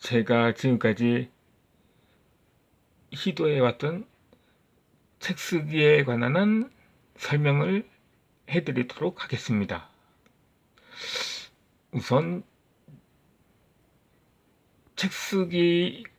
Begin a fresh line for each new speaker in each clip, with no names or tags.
제가 지금까지 시도해왔던 책 쓰기에 관한 설명을 해드리도록 하겠습니다. 우선 책 쓰기가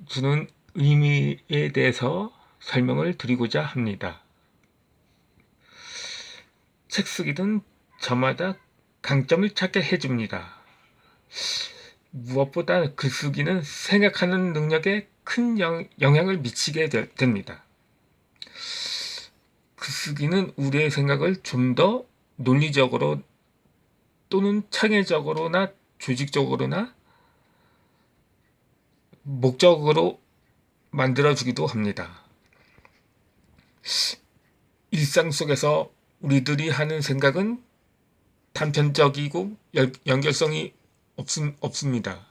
주는 의미에 대해서 설명을 드리고자 합니다. 책 쓰기는 저마다 강점을 찾게 해줍니다. 무엇보다 글쓰기는 생각하는 능력에 큰 영향을 미치게 됩니다. 글쓰기는 우리의 생각을 좀 더 논리적으로 또는 창의적으로나 조직적으로나 목적으로 만들어주기도 합니다. 일상 속에서 우리들이 하는 생각은 단편적이고 연결성이 없습니다.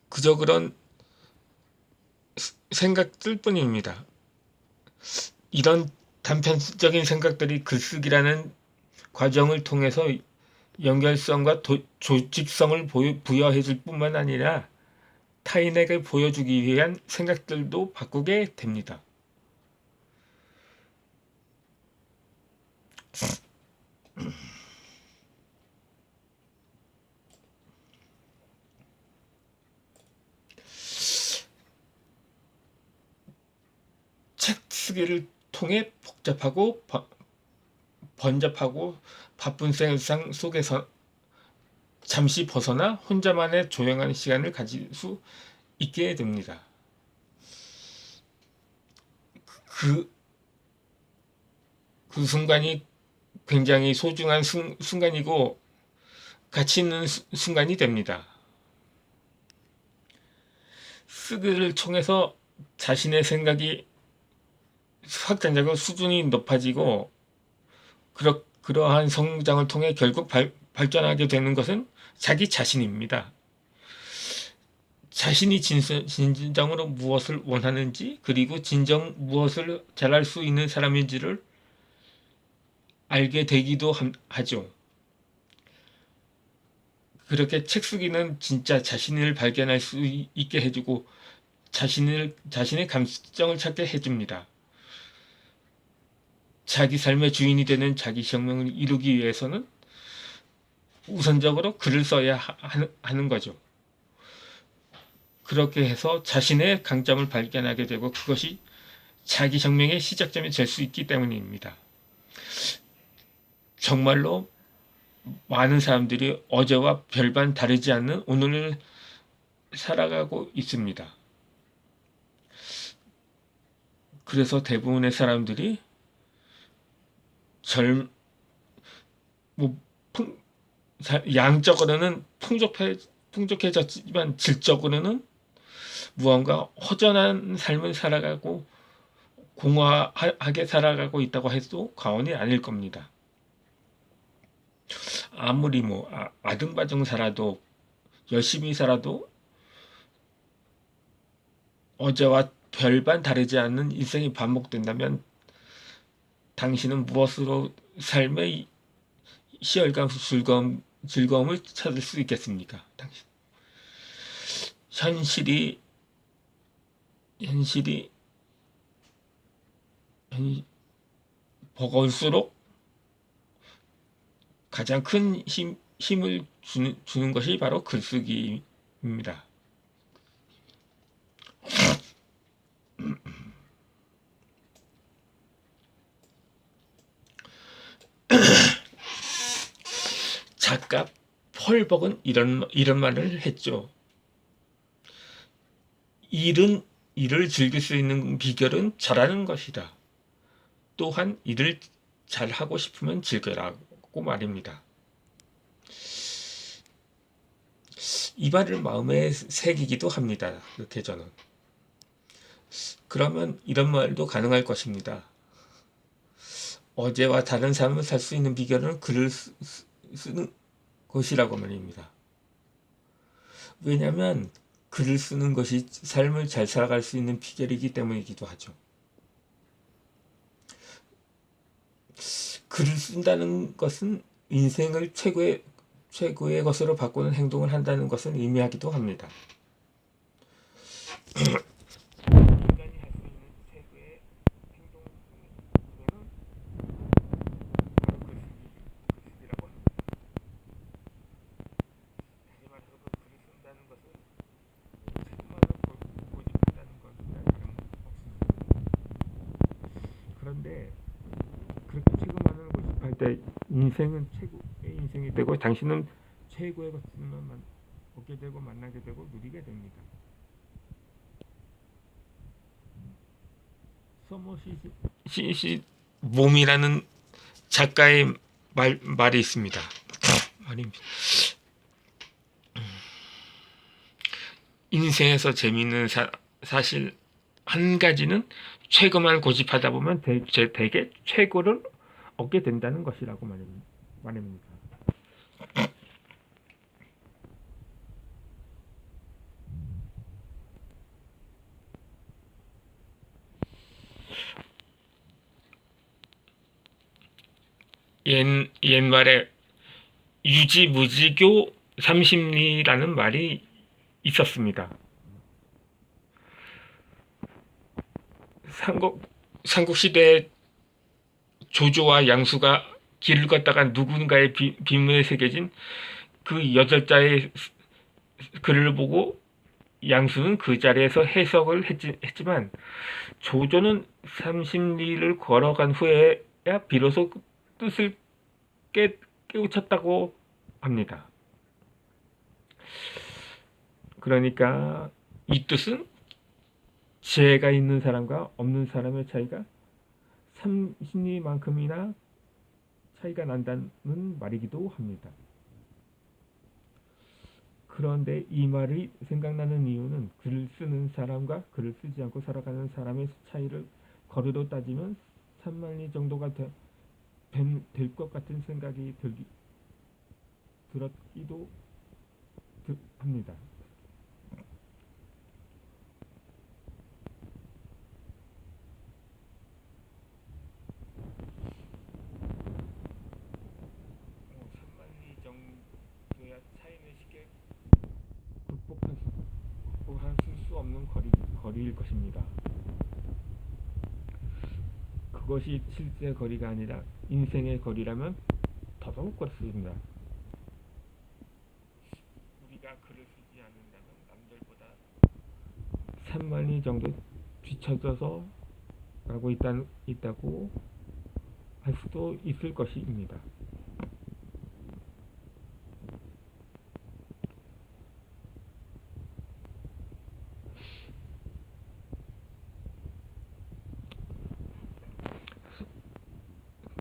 그저 그런 생각들 뿐입니다. 이런 단편적인 생각들이 글쓰기라는 과정을 통해서 연결성과 조직성을 부여해 줄 뿐만 아니라 타인에게 보여주기 위한 생각들도 바꾸게 됩니다. 책 쓰기를 통해 복잡하고 번잡하고 바쁜 세상 속에서 잠시 벗어나 혼자만의 조용한 시간을 가질 수 있게 됩니다. 그 순간이 굉장히 소중한 순간이고 가치 있는 순간이 됩니다. 쓰기를 통해서 자신의 생각이 확장되고 수준이 높아지고 그러한 성장을 통해 결국 발전하게 되는 것은 자기 자신입니다. 자신이 진정으로 무엇을 원하는지 그리고 진정 무엇을 잘할 수 있는 사람인지를 알게 되기도 하죠. 그렇게 책 쓰기는 진짜 자신을 발견할 수 있게 해주고 자신의 감정을 찾게 해줍니다. 자기 삶의 주인이 되는 자기 혁명을 이루기 위해서는 우선적으로 글을 써야 하는 거죠. 그렇게 해서 자신의 강점을 발견하게 되고 그것이 자기 혁명의 시작점이 될 수 있기 때문입니다. 정말로 많은 사람들이 어제와 별반 다르지 않는 오늘을 살아가고 있습니다. 그래서 대부분의 사람들이 양적으로는 풍족해졌지만 질적으로는 무언가 허전한 삶을 살아가고 공허하게 살아가고 있다고 해도 과언이 아닐 겁니다. 아무리 아등바등 살아도 열심히 살아도 어제와 별반 다르지 않는 인생이 반복된다면 당신은 무엇으로 삶의 희열감, 즐거움을 찾을 수 있겠습니까? 당신. 현실이 버거울수록 가장 큰 힘을 주는 것이 바로 글쓰기입니다. 작가 폴벅은 이런 말을 했죠. 일을 즐길 수 있는 비결은 잘하는 것이다. 또한 일을 잘하고 싶으면 즐겨라고 말입니다. 이 말을 마음에 새기기도 합니다. 이렇게 저는. 그러면 이런 말도 가능할 것입니다. 어제와 다른 삶을 살 수 있는 비결은 글을 쓰는 것이라고 말입니다. 왜냐하면 글을 쓰는 것이 삶을 잘 살아갈 수 있는 비결이기 때문이기도 하죠. 글을 쓴다는 것은 인생을 최고의 최고의 것으로 바꾸는 행동을 한다는 것을 의미하기도 합니다. 인간이 할 수 있는 최고의 행동 중에는 바로 글쓰기라고 합니다. 다시 말해서 글을 쓴다는 것은 책만을 고집한다는 것이나 다름없습니다. 그런데 그렇게 책만을 고집할 때 인생은 최고의 인생이 되고 당신은 최고의 것들만 얻게 되고 만나게 되고 누리게 됩니다. 서머시 몸이라는 작가의 말이 있습니다. 말입니다. 인생에서 재미있는 사실 한 가지는 최고만 고집하다 보면 대개 최고를 얻게 된다는 것이라고 말입니다. 옛말에 유지무지교 삼십리라는 말이 있었습니다. 삼국시대 조조와 양수가 길을 걷다가 누군가의 빈문에 새겨진 그 8자의 글을 보고 양수는 그 자리에서 해석을 했지만 조조는 30리를 걸어간 후에야 비로소 뜻을 깨우쳤다고 합니다. 그러니까 이 뜻은 지혜가 있는 사람과 없는 사람의 차이가 30리만큼이나 차이가 난다는 말이기도 합니다. 그런데 이 말이 생각나는 이유는 글을 쓰는 사람과 글을 쓰지 않고 살아가는 사람의 차이를 거리로 따지면 3만리 정도가 될 것 같은 생각이 들었기도 합니다. 극복할 수 없는 거리일 것입니다. 그것이 실제 거리가 아니라 인생의 거리라면 더더욱 그렇습니다. 우리가 글을 쓰지 않는다면 남들보다 3만리 정도 뒤쳐져서 가고 있다고 할 수도 있을 것입니다.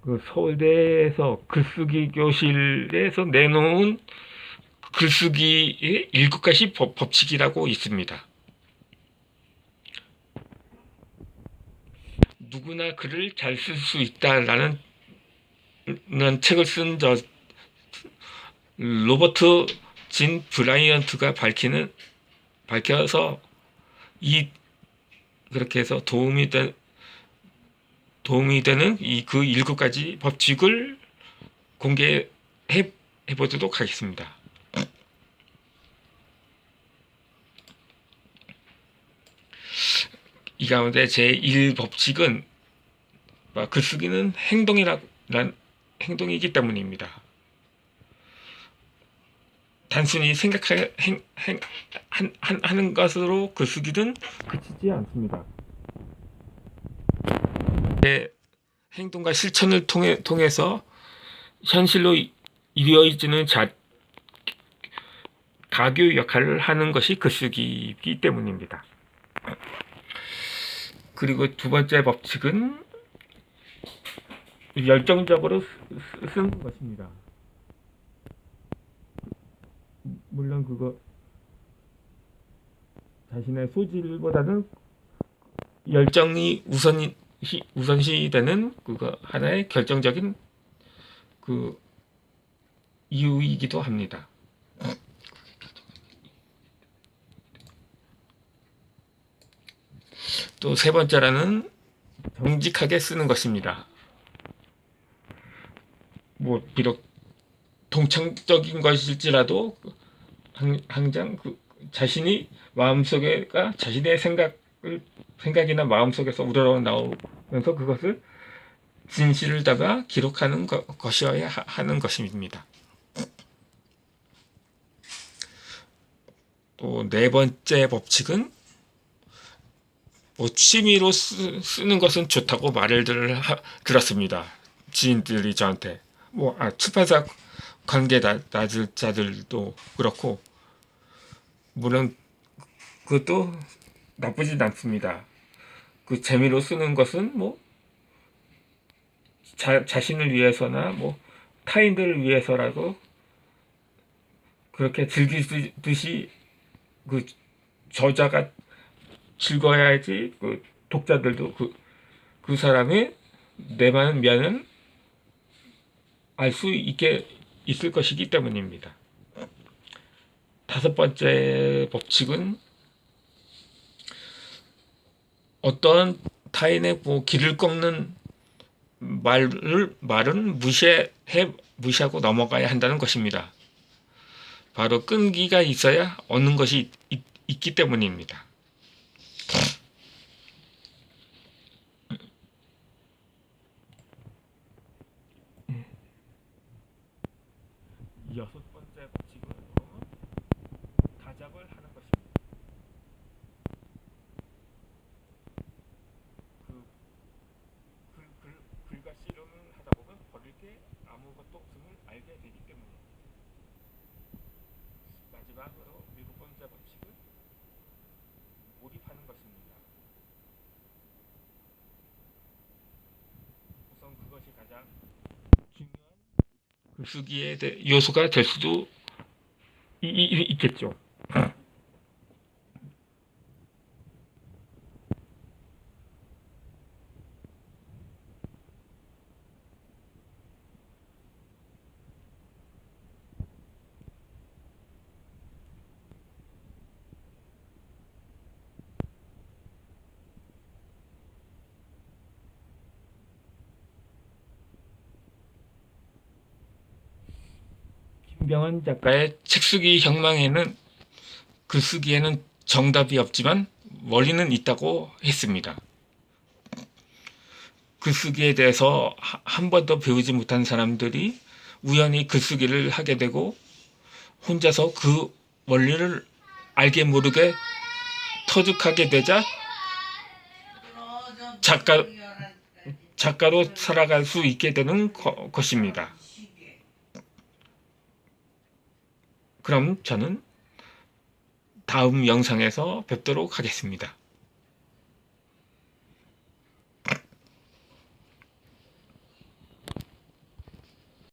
그 서울대에서 글쓰기 교실에서 내놓은 글쓰기의 7가지 법칙이라고 있습니다. 누구나 글을 잘 쓸 수 있다라는 책을 쓴 로버트 진 브라이언트가 밝혀서 그렇게 해서 도움이 되는 그 7가지 법칙을 공개해 보도록 하겠습니다. 이 가운데 제1법칙은 글쓰기는 행동이기 때문입니다. 단순히 하는 것으로 글쓰기는 그치지 않습니다. 행동과 실천을 통해서 현실로 이루어지는 가교 역할을 하는 것이 글쓰기이기 때문입니다. 그리고 두 번째 법칙은 열정적으로 쓰는 것입니다. 물론 그거 자신의 소질보다는 열정이 우선시되는 그거 하나의 결정적인 그 이유이기도 합니다. 또 세 번째로는 정직하게 쓰는 것입니다. 비록 동창적인 것일지라도 항상 자신이 마음속에가 자신의 생각이나 마음속에서 우러러 나오면서 그것을 진실을 담아 기록하는 것이어야 하는 것입니다. 또 네 번째 법칙은 취미로 쓰는 것은 좋다고 말을 들었습니다. 지인들이 저한테 출판사 관계자들도 그렇고 물론 그것도 나쁘진 않습니다. 그 재미로 쓰는 것은 자신을 위해서나 타인들을 위해서라도 그렇게 즐기듯이 그 저자가 즐거워야지 그 독자들도 그 사람의 내면은 면은 알 수 있게 있을 것이기 때문입니다. 다섯 번째 법칙은 어떤 타인의 길을 꺾는 말은 무시하고 넘어가야 한다는 것입니다. 바로 끈기가 있어야 얻는 것이 있기 때문입니다. 여섯 번째 법칙은 다작을 하는 것입니다. 그 글과 씨름을 하다 보면 버릴 게 아무것도 없음을 알게 되기 때문입니다. 마지막으로 일곱 번째 법칙은 몰입하는 것입니다. 우선 그것이 가장 중요한 글쓰기의 요소가 될 수도 있겠죠. 김병헌 작가의 책쓰기 혁명에는 글쓰기에는 정답이 없지만 원리는 있다고 했습니다. 글쓰기에 대해서 한 번도 배우지 못한 사람들이 우연히 글쓰기를 하게 되고 혼자서 그 원리를 알게 모르게 터득하게 되자 작가로 살아갈 수 있게 되는 것입니다. 그럼 저는 다음 영상에서 뵙도록 하겠습니다.